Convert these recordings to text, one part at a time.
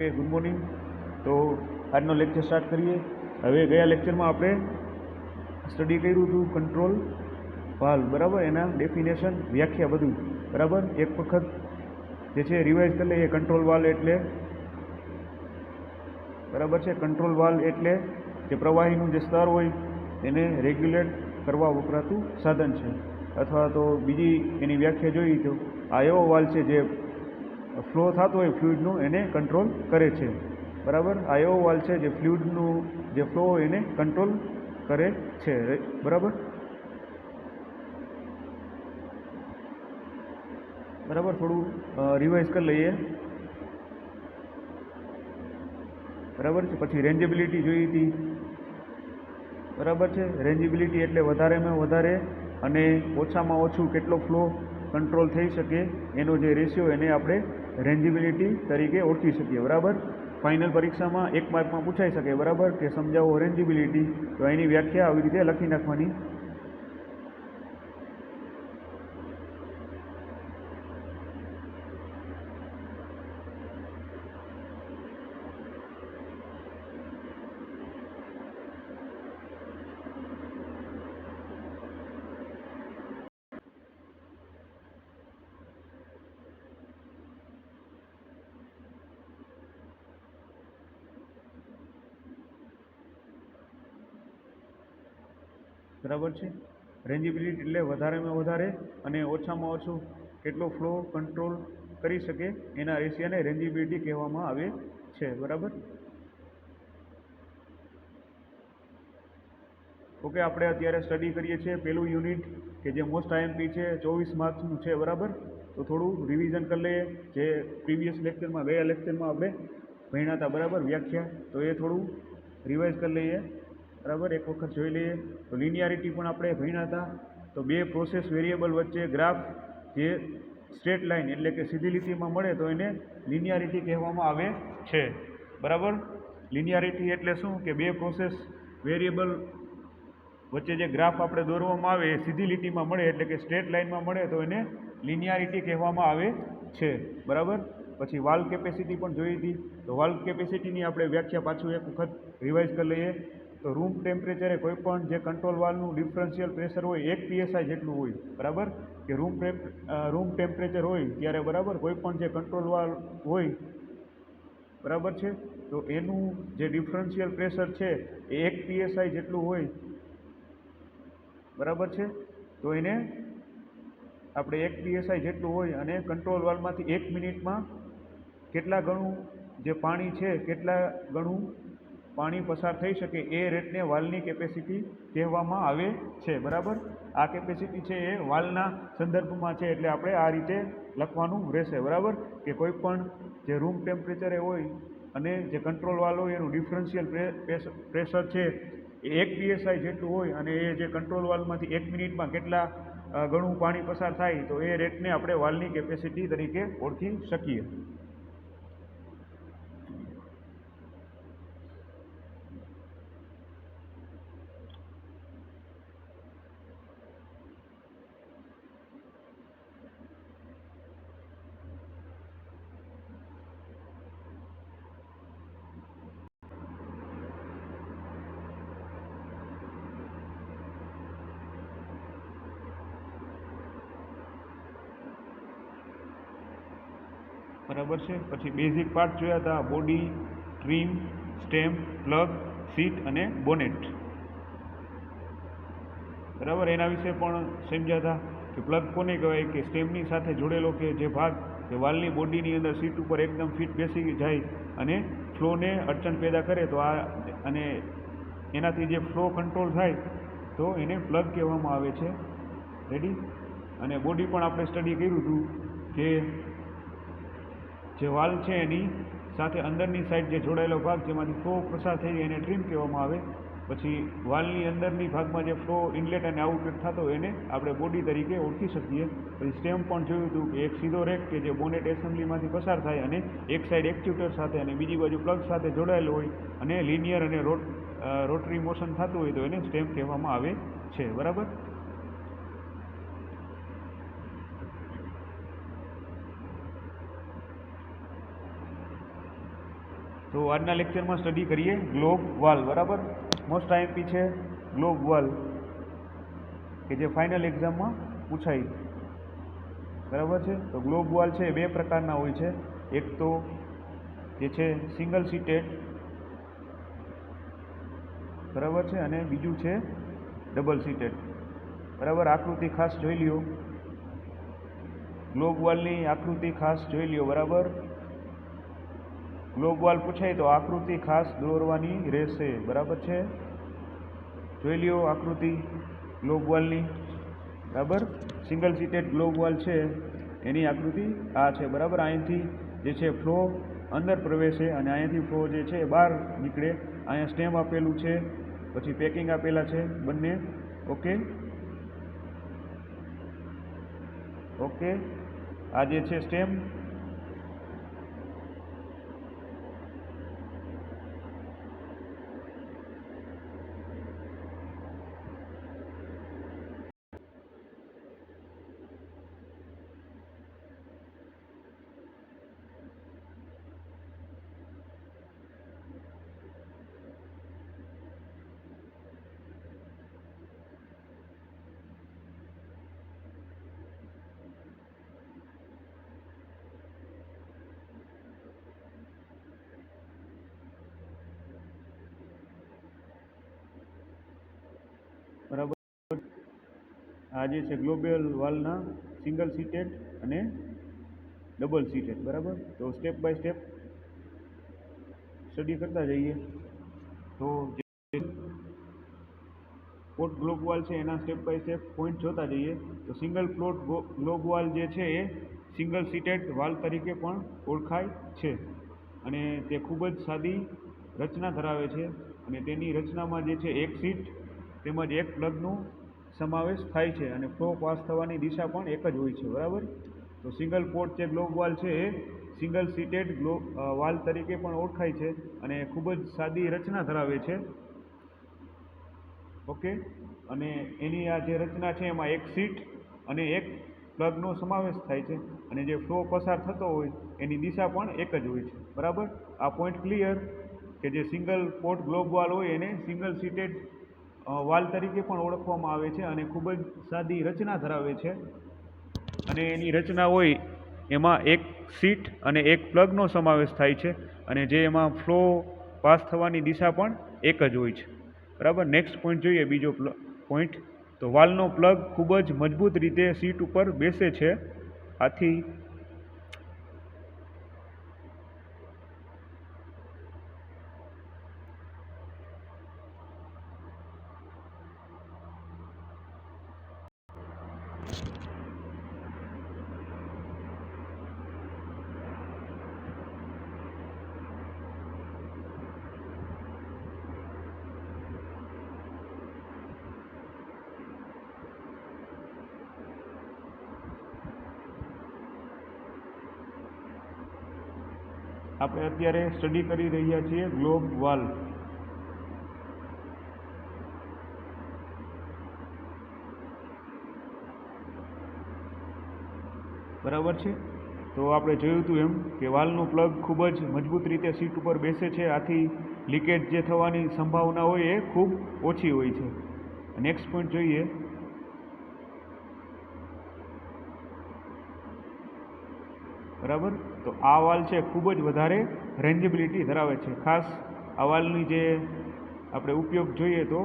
Good morning. તો આજનો lecture start કરીએ. હવે ગયા લેક્ચરમાં આપણે સ્ટડી કર્યું હતું કંટ્રોલ વાલ્વ, બરાબર, એના ડેફિનેશન, વ્યાખ્યા, બધું બરાબર. એક વખત જે છે રિવાઇઝ કરી લઈએ. કંટ્રોલ વાલ્વ એટલે, બરાબર છે, કંટ્રોલ વાલ્વ એટલે જે પ્રવાહીનું જે સ્તર હોય એને રેગ્યુલેટ કરવા વપરાતું સાધન છે. અથવા તો બીજી એની વ્યાખ્યા જોઈએ તો આ એવો વાલ્વ છે જે ફ્લો થતો હોય ફ્લુઇડનું એને કંટ્રોલ કરે છે, બરાબર. આ એવો વાલ્વ છે જે ફ્લુઇડનું જે ફ્લો હોય એને કંટ્રોલ કરે છે, બરાબર. બરાબર, થોડું રિવાઇઝ કરી લઈએ, બરાબર છે. પછી રેન્જેબિલિટી જોઈ હતી, બરાબર છે. રેન્જેબિલિટી એટલે વધારેમાં વધારે અને ઓછામાં ઓછું કેટલો ફ્લો કંટ્રોલ થઈ શકે એનો જે રેશિયો એને આપણે રેન્જેબિલિટી તરીકે ઓળખી શકીએ, બરાબર. ફાઇનલ પરીક્ષામાં 1 માર્કમાં પૂછાઈ શકે, બરાબર, કે સમજાવો રેન્જેબિલિટી. તો એની વ્યાખ્યા આવી રીતે લખી નાખવાની. બરાબર છે. રેન્જેબિલિટી એટલે વધારેમાં વધારે અને ઓછામાં ઓછું કેટલો ફ્લો કંટ્રોલ કરી શકે એના રેશિયાને રેન્જેબિલિટી કહેવામાં આવે છે, બરાબર. ઓકે, આપણે અત્યારે સ્ટડી કરીએ છીએ પહેલું યુનિટ કે જે મોસ્ટ આઈએમપી છે, 24 માર્ક્સનું છે, બરાબર. તો થોડું રિવિઝન કરી લઈએ જે પ્રીવિયસ લેક્ચરમાં, ગયા લેક્ચરમાં આપણે ભણ્યા હતા, બરાબર, વ્યાખ્યા. તો એ થોડું રિવાઇઝ કરી લઈએ, બરાબર, એક વખત જોઈ લઈએ. તો લિનિયારિટી પણ આપણે ભણ્યા હતા. તો બે પ્રોસેસ વેરિયેબલ વચ્ચે ગ્રાફ જે સ્ટ્રેટ લાઇન એટલે કે સીધી લીટીમાં મળે તો એને લિનિયારિટી કહેવામાં આવે છે, બરાબર. લિનિયારિટી એટલે શું કે બે પ્રોસેસ વેરિયેબલ વચ્ચે જે ગ્રાફ આપણે દોરવામાં આવે એ સીધી લીટીમાં મળે એટલે કે સ્ટ્રેટ લાઇનમાં મળે તો એને લિનિયારિટી કહેવામાં આવે છે, બરાબર. પછી વાલ્વ કેપેસિટી પણ જોઈ હતી. તો વાલ્વ કેપેસિટીની આપણે વ્યાખ્યા પાછું એક વખત રિવાઇઝ કરી લઈએ. તો રૂમ ટેમ્પરેચરે કોઈ પણ જે કંટ્રોલ વાલ્વનું ડિફરન્શિયલ પ્રેશર હોય 1 PSI જેટલું હોય, બરાબર, કે રૂમ ટેમ્પરેચર હોય ત્યારે, બરાબર, કોઈ પણ જે કંટ્રોલ વાલ્વ હોય, બરાબર છે, તો એનું જે ડિફરન્શિયલ પ્રેશર છે એ 1 PSI જેટલું હોય, બરાબર છે. તો એને આપણે 1 PSI જેટલું હોય અને કંટ્રોલ વાલ્વમાંથી 1 મિનિટમાં કેટલા ગણું જે પાણી છે, કેટલા ગણું પાણી પસાર થઈ શકે એ રેટને વાલ્વની કેપેસિટી કહેવામાં આવે છે, બરાબર. આ કેપેસિટી છે એ વાલ્વના સંદર્ભમાં છે એટલે આપણે આ રીતે લખવાનું રહેશે, બરાબર, કે કોઈ પણ જે રૂમ ટેમ્પરેચરે હોય અને જે કંટ્રોલ વાલ્વ હોય એનું ડિફરન્શિયલ પ્રેશર છે એ 1 PSI જેટલું હોય અને એ જે કંટ્રોલ વાલ્વમાંથી 1 મિનિટમાં કેટલા ગણું પાણી પસાર થાય તો એ રેટને આપણે વાલ્વની કેપેસિટી તરીકે ઓળખી શકીએ. બરાબર છે. પછી બેઝિક પાર્ટ જોયા હતા, body, trim, stem, plug, seat અને બોનેટ, બરાબર. એના વિશે પણ સમજ્યા હતા કે પ્લગ કોને કહેવાય, કે સ્ટેમની સાથે જોડેલો કે જે ભાગ જે વાલ્વની બોડીની અંદર સીટ ઉપર એકદમ ફિટ બેસી જાય અને ફ્લોને અડચણ પેદા કરે તો આ અને એનાથી જે ફ્લો કંટ્રોલ થાય તો એને પ્લગ કહેવામાં આવે છે, રેડી. અને બોડી પણ આપણે સ્ટડી કર્યું હતું કે જે વાલ્વ છે એની સાથે અંદરની સાઈડ જે જોડાયેલો ભાગ જેમાંથી ફ્લો પસાર થઈ જાય એને ટ્રીમ કહેવામાં આવે. પછી વાલ્વની અંદરની ભાગમાં જે ફ્લો ઇનલેટ અને આઉટલેટ થતો હોય એને આપણે બોડી તરીકે ઓળખી શકીએ. પછી સ્ટેમ પણ જોયું હતું કે એક સીધો રેક કે જે બોનેટ એસેમ્બલીમાંથી પસાર થાય અને એક સાઈડ એક્ચ્યુએટર સાથે અને બીજી બાજુ પ્લગ સાથે જોડાયેલો હોય અને લિનિયર અને રોટરી મોશન થતું હોય તો એને સ્ટેમ કહેવામાં આવે છે, બરાબર. તો આજના લેક્ચરમાં સ્ટડી કરીએ ગ્લોબ વાલ, બરાબર. મોસ્ટ આઈએમપી છે ગ્લોબ વાલ, કે જે ફાઇનલ એક્ઝામમાં પૂછાય, બરાબર છે. તો ગ્લોબ વાલ છે બે પ્રકારના હોય છે. એક તો જે છે સિંગલ સીટેડ, બરાબર છે, અને બીજું છે ડબલ સીટેડ, બરાબર. આકૃતિ ખાસ જોઈ લ્યો, ગ્લોબ વાલની આકૃતિ ખાસ જોઈ લ્યો, બરાબર. ગ્લોબ વાલ પૂછાય તો આકૃતિ ખાસ દોરવાની રહેશે, બરાબર છે. જોઈ લ્યો આકૃતિ ગ્લોબ વાલની, બરાબર. સિંગલ સીટેડ ગ્લોબ વાલ છે એની આકૃતિ આ છે, બરાબર. અહીંથી જે છે ફ્લો અંદર પ્રવેશે અને અહીંયાથી ફ્લો જે છે બહાર નીકળે. અહીંયા સ્ટેમ આપેલું છે, પછી પેકિંગ આપેલા છે બંને. ઓકે ઓકે, આ જે છે સ્ટેમ, બરાબર. આ જે છે ગ્લોબલ વાલના સિંગલ સીટેડ અને ડબલ સીટેડ, બરાબર. તો સ્ટેપ બાય સ્ટેપ સ્ટડી કરતા જઈએ. તો જે પ્લોટ ગ્લોબ વાલ છે એના સ્ટેપ બાય સ્ટેપ પોઈન્ટ જોતા જઈએ. તો સિંગલ પ્લોટ ગ્લોબ વાલ જે છે એ સિંગલ સીટેડ વાલ તરીકે પણ ઓળખાય છે, અને તે ખૂબ જ સાદી રચના ધરાવે છે. અને તેની રચનામાં જે છે એક સીટ તેમજ એક પ્લગનો સમાવેશ થાય છે, અને ફ્લો પાસ થવાની દિશા પણ એક જ હોય છે, બરાબર. તો સિંગલ પોર્ટ જે ગ્લોબ વાલ છે એ સિંગલ સીટેડ વાલ તરીકે પણ ઓળખાય છે, અને ખૂબ જ સાદી રચના ધરાવે છે. ઓકે, અને એની આ જે રચના છે એમાં એક સીટ અને એક પ્લગનો સમાવેશ થાય છે, અને જે ફ્લો પસાર થતો હોય એની દિશા પણ એક જ હોય છે, બરાબર. આ પોઈન્ટ ક્લિયર, કે જે સિંગલ પોર્ટ ગ્લોબ વાલ હોય એને સિંગલ સીટેડ વાલ તરીકે પણ ઓળખવામાં આવે છે, અને ખૂબ જ સાદી રચના ધરાવે છે. અને એની રચના હોય એમાં એક સીટ અને એક પ્લગનો સમાવેશ થાય છે, અને જે એમાં ફ્લો પાસ થવાની દિશા પણ એક જ હોય છે, બરાબર. નેક્સ્ટ પોઈન્ટ જોઈએ, બીજો પોઈન્ટ. તો વાલનો પ્લગ ખૂબ જ મજબૂત રીતે સીટ ઉપર બેસે છે. આથી આપણે અત્યારે સ્ટડી કરી રહ્યા છીએ ગ્લોબ વાલ, બરાબર છે. તો આપણે જોયું હતું એમ કે વાલનું પ્લગ ખૂબ જ મજબૂત રીતે સીટ ઉપર બેસે છે, આથી લીકેજ જે થવાની સંભાવના હોય એ ખૂબ ઓછી હોય છે. નેક્સ્ટ પોઈન્ટ જોઈએ. બરાબર. તો આ વાલ છે ખૂબ જ વધારે રેન્જેબિલિટી ધરાવે છે. ખાસ આ વાલની જે આપણે ઉપયોગ જોઈએ તો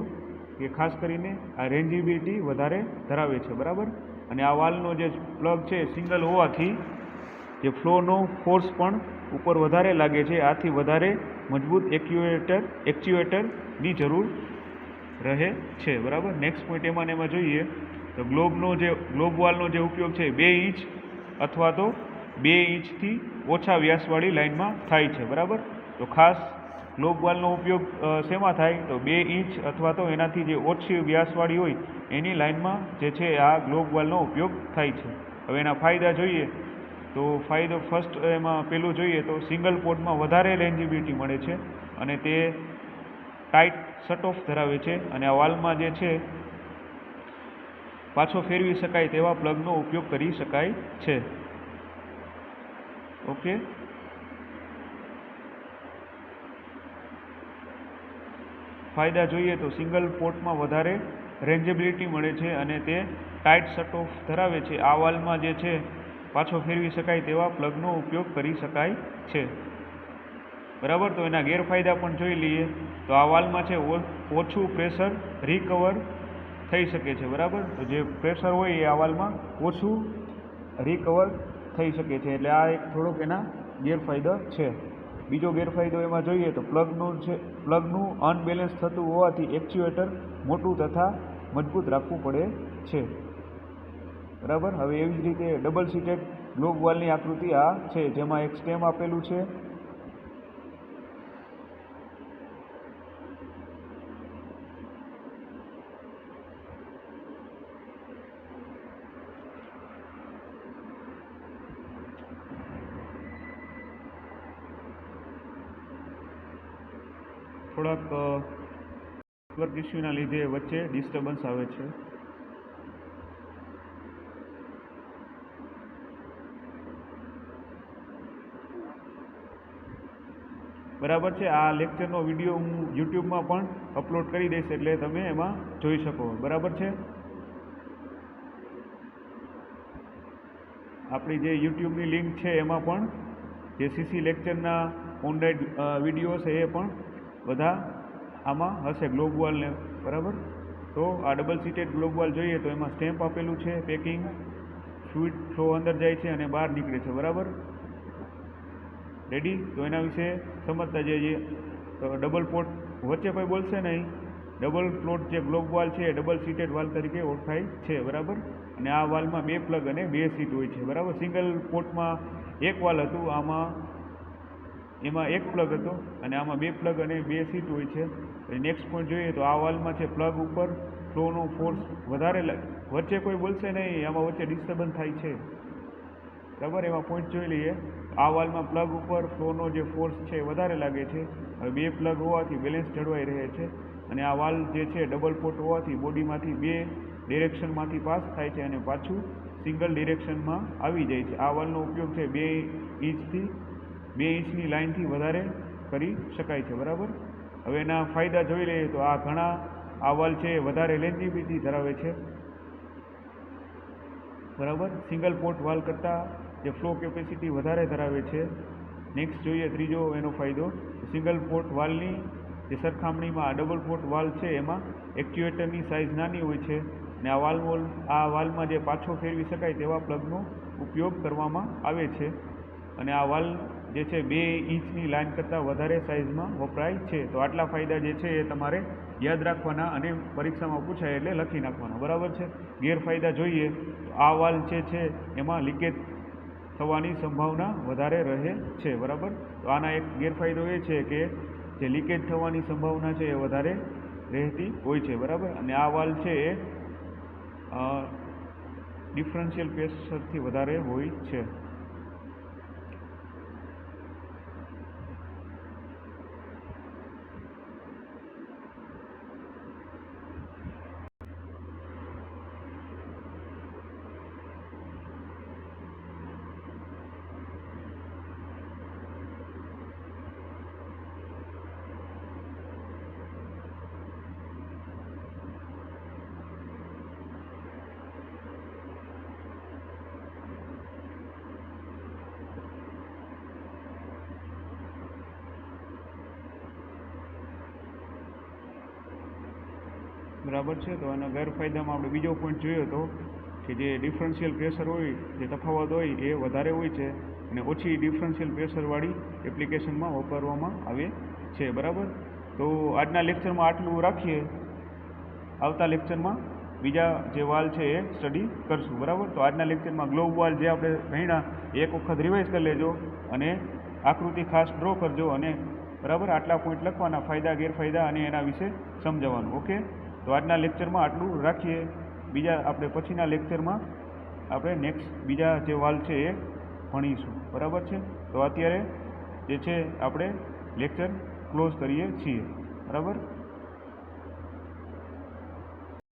કે ખાસ કરીને આ રેન્જેબિલિટી વધારે ધરાવે છે, બરાબર. અને આ વાલનો જે પ્લગ છે સિંગલ હોવાથી જે ફ્લોનો ફોર્સ પણ ઉપર વધારે લાગે છે, આથી વધારે મજબૂત એક્ચ્યુએટરની જરૂર રહે છે, બરાબર. નેક્સ્ટ પોઈન્ટ એમાં ને એમાં જોઈએ તો ગ્લોબ વાલનો જે ઉપયોગ છે 2 ઇંચ અથવા તો 2 ઇંચથી ઓછા વ્યાસવાળી લાઇનમાં થાય છે, બરાબર. તો ખાસ ગ્લોબ વાલનો ઉપયોગ શેમાં થાય તો 2 ઇંચ અથવા તો એનાથી જે ઓછી વ્યાસવાળી હોય એની લાઇનમાં જે છે આ ગ્લોબ વાલનો ઉપયોગ થાય છે. હવે એના ફાયદા જોઈએ તો ફાયદો ફર્સ્ટ એમાં પેલું જોઈએ તો સિંગલ પોર્ટમાં વધારે રેન્જેબિલિટી મળે છે, અને તે ટાઈટ શટ ઓફ ધરાવે છે, અને આ વાલમાં જે છે પાછો ફેરવી શકાય તેવા પ્લગનો ઉપયોગ કરી શકાય છે. ઓકે, ફાયદા જોઈએ તો સિંગલ પોર્ટમાં વધારે રેન્જેબિલિટી મળે છે અને તે ટાઇટ શટ ઓફ ધરાવે છે. આ વાલ્વમાં જે છે પાછો ફેરવી શકાય તેવા પ્લગનો ઉપયોગ કરી શકાય છે. બરાબર. તો એના ગેરફાયદા પણ જોઈ લઈએ. તો આ વાલ્વમાં છે ઓછું પ્રેશર રિકવર થઈ શકે છે. બરાબર. તો જે પ્રેશર હોય એ આ વાલ્વમાં ઓછું રિકવર થઈ શકે છે, એટલે આ એક થોડોક એના ગેરફાયદો છે. બીજો ગેરફાયદો એમાં જોઈએ તો પ્લગનું અનબેલેન્સ થતું હોવાથી એક્ચ્યુએટર મોટું તથા મજબૂત રાખવું પડે છે. બરાબર. હવે એવી જ રીતે ડબલ સીટેડ ગ્લોબ વાલ્વની આકૃતિ આ છે, જેમાં એક સ્ટેમ આપેલું છે. થોડાક નેટવર્ક ઇસ્યુના લીધે વચ્ચે ડિસ્ટર્બન્સ આવે છે. બરાબર છે. આ લેક્ચરનો વિડીયો હું યુટ્યુબમાં પણ અપલોડ કરી દઈશ, એટલે તમે એમાં જોઈ શકો. બરાબર છે. આપણી જે યુટ્યુબની લિંક છે એમાં પણ જે સીસી લેક્ચરના ઓનલાઈન વિડીયો છે એ પણ બધા આમાં હશે, ગ્લોબ વાલ્વને. બરાબર. તો આ ડબલ સીટેડ ગ્લોબ વાલ્વ જોઈએ તો એમાં સ્ટેમ્પ આપેલું છે, પેકિંગ, ફ્લુઇડ ફ્લો અંદર જાય છે અને બહાર નીકળે છે. બરાબર. રેડી. તો એના વિશે સમજતા જઈએ. તો ડબલ પોર્ટ વચ્ચે કોઈ બોલશે નહીં. ડબલ પ્લોટ જે ગ્લોબ વાલ્વ છે એ ડબલ સીટેડ વાલ્વ તરીકે ઓળખાય છે. બરાબર. અને આ વાલ્વમાં 2 પ્લગ અને 2 સીટ હોય છે. બરાબર. સિંગલ પોર્ટમાં એક વાલ્વ હતું, એમાં 1 પ્લગ હતો અને આમાં 2 પ્લગ અને 2 સીટ હોય છે. નેક્સ્ટ પોઈન્ટ જોઈએ તો આ વાલ્વમાં છે પ્લગ ઉપર ફ્લોનો ફોર્સ વધારે વચ્ચે કોઈ બોલશે નહીં, આમાં વચ્ચે ડિસ્ટર્બન્સ થાય છે. બરાબર. એમાં પોઈન્ટ જોઈ લઈએ. આ વાલ્વમાં પ્લગ ઉપર ફ્લોનો જે ફોર્સ છે વધારે લાગે છે. હવે 2 પ્લગ હોવાથી બેલેન્સ જળવાઈ રહે છે અને આ વાલ્વ જે છે ડબલ પોર્ટ હોવાથી બોડીમાંથી 2 ડિરેક્શનમાંથી પાસ થાય છે અને પાછું સિંગલ ડિરેક્શનમાં આવી જાય છે. આ વાલ્વનો ઉપયોગ છે 2 ઇંચની લાઇનથી વધારે કરી શકાય છે. બરાબર. હવે એના ફાયદા જોઈ લઈએ તો આ વાલ્વ છે વધારે લેન્જિબિલિટી ધરાવે છે. બરાબર. સિંગલ પોર્ટ વાલ્વ કરતાં જે ફ્લો કેપેસિટી વધારે ધરાવે છે. નેક્સ્ટ જોઈએ ત્રીજો એનો ફાયદો. સિંગલ પોર્ટ વાલ્વની જે સરખામણીમાં આ ડબલ પોર્ટ વાલ્વ છે એમાં એક્ચ્યુએટરની સાઇઝ નાની હોય છે અને આ વાલ્વમાં જે પાછો ફેરવી શકાય તેવા પ્લગનો ઉપયોગ કરવામાં આવે છે અને આ વાલ્વ જે છે 2 ઇંચની લાઇન કરતાં વધારે સાઇઝમાં વપરાય છે. તો આટલા ફાયદા જે છે એ તમારે યાદ રાખવાના અને પરીક્ષામાં પૂછાય એટલે લખી નાખવાના. બરાબર છે. ગેરફાયદા જોઈએ તો આ વાલ્વ જે છે એમાં લીકેજ થવાની સંભાવના વધારે રહે છે. બરાબર. તો આના એક ગેરફાયદો એ છે કે જે લીકેજ થવાની સંભાવના છે એ વધારે રહેતી હોય છે. બરાબર. અને આ વાલ્વ છે એ ડિફરન્શિયલ પ્રેશરથી વધારે હોય છે. બરાબર છે. તો આના ગેરફાયદામાં આપણે બીજો પોઈન્ટ જોયો હતો કે જે ડિફરન્શિયલ પ્રેશર હોય, જે તફાવત હોય એ વધારે હોય છે અને ઓછી ડિફરન્શિયલ પ્રેશરવાળી એપ્લિકેશનમાં વાપરવામાં આવે છે. બરાબર. તો આજના લેક્ચરમાં આટલું રાખીએ. આવતા લેક્ચરમાં બીજા જે વાલ્વ છે એ સ્ટડી કરશું. બરાબર. તો આજના લેક્ચરમાં ગ્લોબ વાલ્વ જે આપણે ભણ્યા એક વખત રિવાઇઝ કરી લેજો અને આકૃતિ ખાસ ડ્રો કરજો અને બરાબર આટલા પોઈન્ટ લખવાના, ફાયદા ગેરફાયદા અને એના વિશે સમજાવવાનું. ઓકે. તો આજના લેક્ચરમાં આટલું રાખીએ. બીજા આપણે પછીના લેક્ચરમાં આપણે નેક્સ્ટ બીજા જે વાલ્વ છે એ ભણીશું. બરાબર છે. તો અત્યારે જે છે આપણે લેક્ચર ક્લોઝ કરીએ છીએ. બરાબર.